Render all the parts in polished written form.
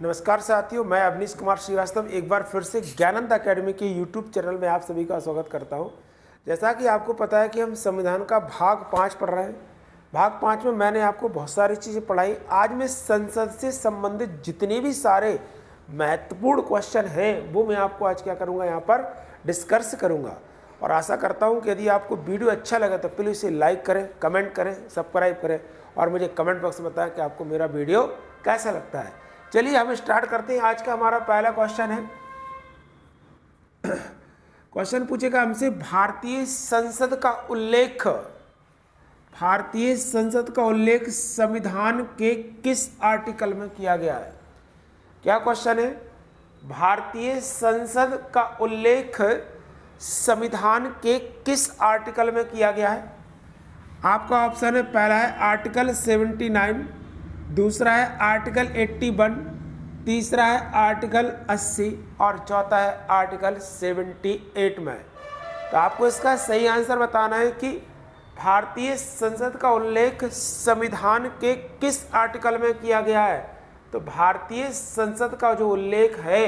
नमस्कार साथियों, मैं अवनीश कुमार श्रीवास्तव एक बार फिर से ज्ञानंद अकेडमी के यूट्यूब चैनल में आप सभी का स्वागत करता हूं। जैसा कि आपको पता है कि हम संविधान का भाग 5 पढ़ रहे हैं। भाग 5 में मैंने आपको बहुत सारी चीज़ें पढ़ाई। आज मैं संसद से संबंधित जितने भी सारे महत्वपूर्ण क्वेश्चन हैं वो मैं आपको आज क्या करूँगा, यहाँ पर डिस्कस करूँगा। और आशा करता हूँ कि यदि आपको वीडियो अच्छा लगे तो प्लीज़ इसे लाइक करें, कमेंट करें, सब्सक्राइब करें और मुझे कमेंट बॉक्स में बताएं कि आपको मेरा वीडियो कैसा लगता है। चलिए हम स्टार्ट करते हैं। आज का हमारा पहला क्वेश्चन है। क्वेश्चन पूछेगा हमसे, भारतीय संसद का उल्लेख संविधान के किस आर्टिकल में किया गया है? क्या क्वेश्चन है? भारतीय संसद का उल्लेख संविधान के किस आर्टिकल में किया गया है? आपका ऑप्शन है, पहला है आर्टिकल 79, दूसरा है आर्टिकल 81, तीसरा है आर्टिकल 80 और चौथा है आर्टिकल 78 में। तो आपको इसका सही आंसर बताना है कि भारतीय संसद का उल्लेख संविधान के किस आर्टिकल में किया गया है। तो भारतीय संसद का जो उल्लेख है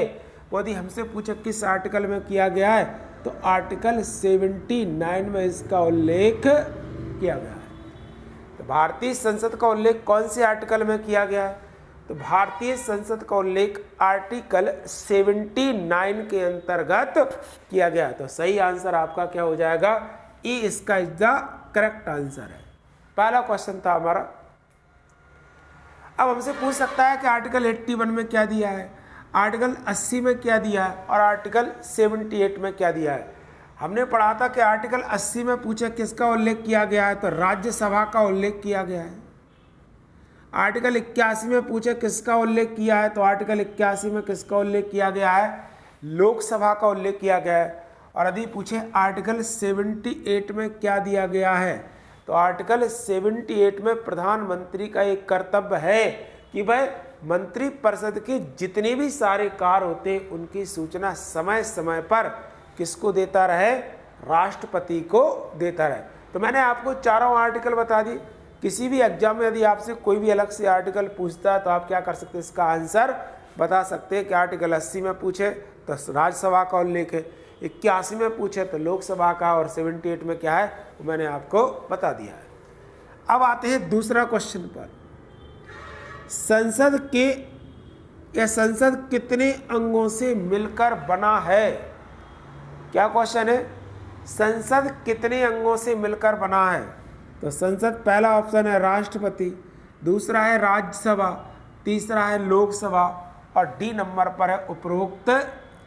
वो यदि हमसे पूछे किस आर्टिकल में किया गया है तो आर्टिकल 79 में इसका उल्लेख किया गया है। तो भारतीय संसद का उल्लेख कौन से आर्टिकल में किया गया है? तो भारतीय संसद का उल्लेख आर्टिकल 79 के अंतर्गत किया गया है। तो सही आंसर आपका क्या हो जाएगा? ई इसका इज द करेक्ट आंसर है। पहला क्वेश्चन था हमारा। अब हमसे पूछ सकता है कि आर्टिकल 81 में क्या दिया है, आर्टिकल 80 में क्या दिया है और आर्टिकल 78 में क्या दिया है। हमने पढ़ा था कि आर्टिकल 80 में पूछे किसका उल्लेख किया गया है, तो राज्यसभा का उल्लेख किया गया है। आर्टिकल 81 में पूछे किसका उल्लेख किया है, तो आर्टिकल 81 में किसका उल्लेख किया गया है? लोकसभा का उल्लेख किया गया है। और यदि पूछे आर्टिकल 78 में क्या दिया गया है, तो आर्टिकल 78 में प्रधानमंत्री का एक कर्तव्य है कि वह मंत्रिपरिषद के जितने भी सारे कार्य होते हैं उनकी सूचना समय समय पर किसको देता रहे? राष्ट्रपति को देता रहे। तो मैंने आपको चारों आर्टिकल बता दी। किसी भी एग्जाम में यदि आपसे कोई भी अलग से आर्टिकल पूछता है तो आप क्या कर सकते हैं, इसका आंसर बता सकते हैं कि आर्टिकल 80 में पूछे तो राज्यसभा का उल्लेख है, 81 में पूछे तो लोकसभा का और 78 में क्या है वो मैंने आपको बता दिया है। अब आते हैं दूसरा क्वेश्चन पर। संसद कितने अंगों से मिलकर बना है? क्या क्वेश्चन है? संसद कितने अंगों से मिलकर बना है? तो संसद पहला ऑप्शन है राष्ट्रपति, दूसरा है राज्यसभा, तीसरा है लोकसभा और डी नंबर पर है उपरोक्त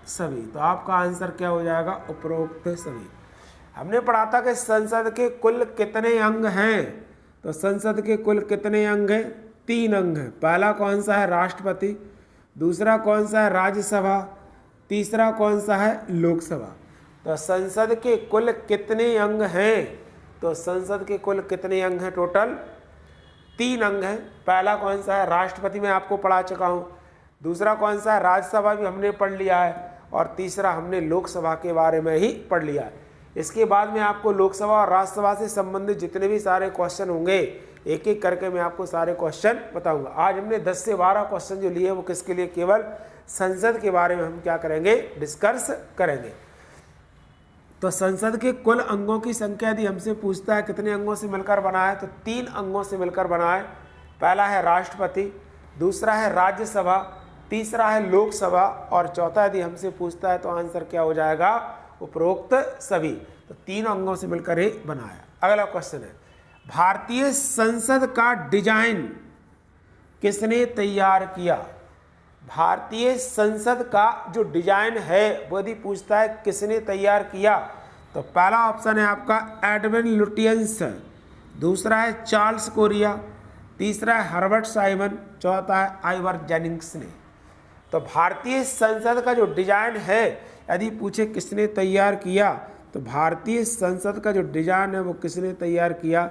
सभी। तो आपका आंसर क्या हो जाएगा? उपरोक्त सभी। हमने पढ़ा था कि संसद के कुल कितने अंग हैं, तो संसद के कुल कितने अंग हैं? 3 अंग हैं। पहला कौन सा है? राष्ट्रपति, दूसरा कौन सा है? राज्यसभा, तीसरा कौन सा है? लोकसभा। तो संसद के कुल कितने अंग हैं? तो संसद के कुल कितने अंग हैं? टोटल 3 अंग हैं। पहला कौन सा है? राष्ट्रपति में आपको पढ़ा चुका हूँ, दूसरा कौन सा है? राज्यसभा भी हमने पढ़ लिया है और तीसरा हमने लोकसभा के बारे में ही पढ़ लिया है। इसके बाद में आपको लोकसभा और राज्यसभा से संबंधित जितने भी सारे क्वेश्चन होंगे एक एक करके मैं आपको सारे क्वेश्चन बताऊंगा। आज हमने 10 से 12 क्वेश्चन जो लिए वो किसके लिए? केवल संसद के बारे में हम क्या करेंगे? डिस्कस करेंगे। तो संसद के कुल अंगों की संख्या यदि हमसे पूछता है कितने अंगों से मिलकर बना है, तो 3 अंगों से मिलकर बना है। पहला है राष्ट्रपति, दूसरा है राज्यसभा, तीसरा है लोकसभा और चौथा यदि हमसे पूछता है तो आंसर क्या हो जाएगा? उपरोक्त सभी। तो 3 अंगों से मिलकर ही बना है। अगला क्वेश्चन है, भारतीय संसद का डिजाइन किसने तैयार किया? भारतीय संसद का जो डिजाइन है वो यदि पूछता है किसने तैयार किया, तो पहला ऑप्शन है आपका एडविन लुटियंस, दूसरा है चार्ल्स कोरिया, तीसरा है हर्बर्ट साइमन, चौथा है आइवर जेनिंग्स ने। तो भारतीय संसद का जो डिजाइन है यदि पूछे किसने तैयार किया, तो भारतीय संसद का जो डिजाइन है वो किसने तैयार किया?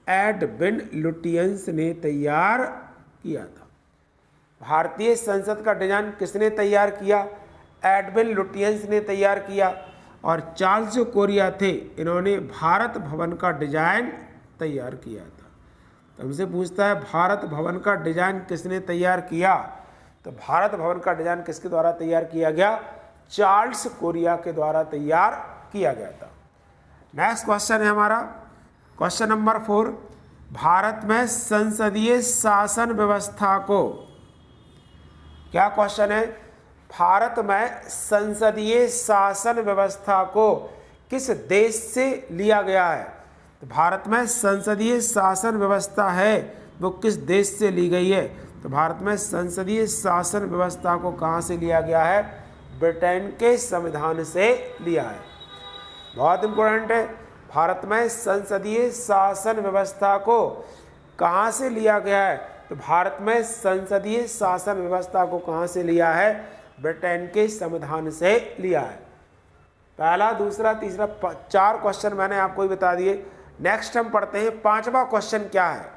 एडविन लुटियंस ने तैयार किया था। भारतीय संसद का डिजाइन किसने तैयार किया? एडविन लुटियंस ने तैयार किया। और चार्ल्स जो कोरिया थे इन्होंने भारत भवन का डिजाइन तैयार किया था। तो हमसे पूछता है भारत भवन का डिजाइन किसने तैयार किया, तो भारत भवन का डिजाइन किसके द्वारा तैयार किया गया? चार्ल्स कोरिया के द्वारा तैयार किया गया था। नेक्स्ट क्वेश्चन है हमारा क्वेश्चन नंबर 4, भारत में संसदीय शासन व्यवस्था को, क्या क्वेश्चन है? भारत में संसदीय शासन व्यवस्था को किस देश से लिया गया है? तो भारत में संसदीय शासन व्यवस्था है वो किस देश से ली गई है? तो भारत में संसदीय शासन व्यवस्था को कहाँ से लिया गया है? ब्रिटेन के संविधान से लिया है। बहुत इंपॉर्टेंट है, भारत में संसदीय शासन व्यवस्था को कहाँ से लिया गया है? तो भारत में संसदीय शासन व्यवस्था को कहाँ से लिया है? ब्रिटेन के संविधान से लिया है। पहला, दूसरा, तीसरा, 4 क्वेश्चन मैंने आपको ही बता दिए। नेक्स्ट हम पढ़ते हैं 5वां क्वेश्चन क्या है।